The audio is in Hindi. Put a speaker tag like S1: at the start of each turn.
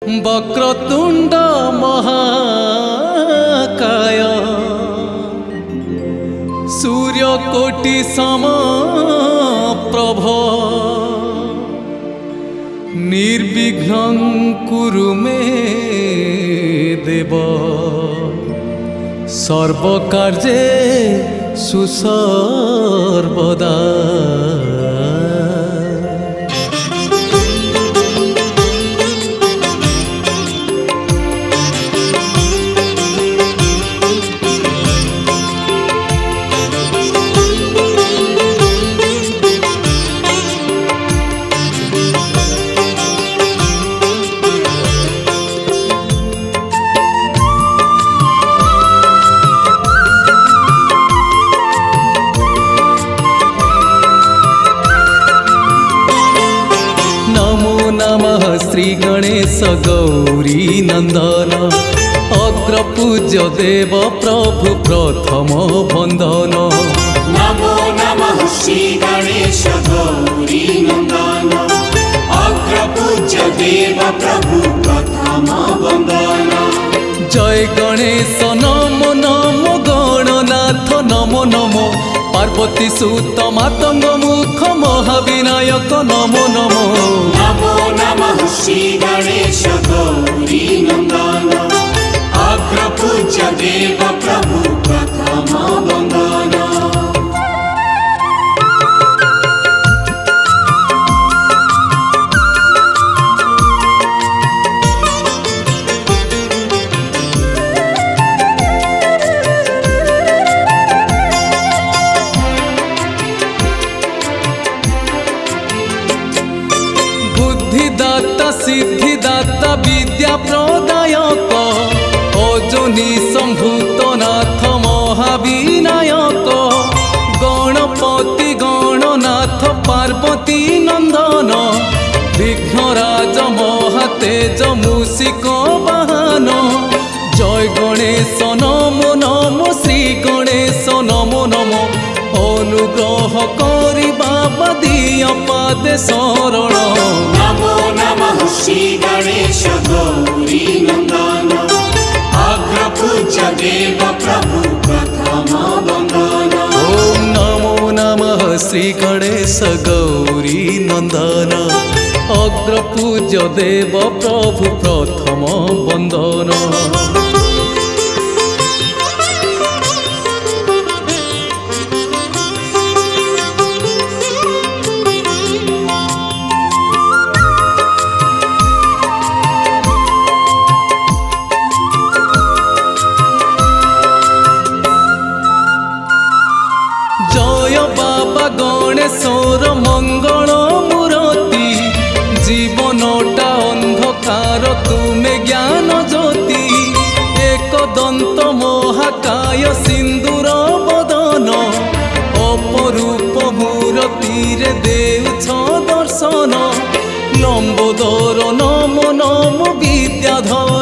S1: वक्रतुंड महाकाय सूर्यकोटि समप्रभ निर्विघ्नं कुरु मे देव सर्वकार्ये सुसर्वदा। श्री गणेश गौरी नंदन अग्रपूज्य देव प्रभु प्रथम बंदन।
S2: नमो नमः श्री गणेश गौरी नंदन अग्रपूज्य देव प्रभु प्रथम बंदन।
S1: जय गणेश नमो नमो गणनाथ नमो नमो पार्वती सुत मातंग मुख महाविनायक नमो नमो।
S2: नमो नमः श्री गणेश गौरी नंदन अग्रपूज्य देव प्रभु प्रथम बंदन।
S1: बुद्धिदाता सिद्धिदाता विद्या प्रदायक अजनी संभूत नाथ महाविनायक गणपति गणनाथ पार्वती नंदन विघ्नराज महातेज मूषिक वाहन। जय गणेश नमो नमो श्री गणेश नमो नमो अनुग्रह करी बाबा दिया पादे शरण।
S2: नमो नमः श्री गणेश गौरी नंदन अग्रपूज्य देव प्रभु प्रथम बंदन।
S1: ओम नमो नमः श्री गणेश गौरी नंदन अग्रपूज्य देव प्रभु प्रथम बंदन। बाबा गणेशर मंगल मूर्ति जीवनटा अंधकार तुमे ज्ञान ज्योति एक दंत महाकाय सिंदूर बदन अपरूप मूर्ति रे देउछ दर्शन लंबोदर नमो नमो विद्याधर।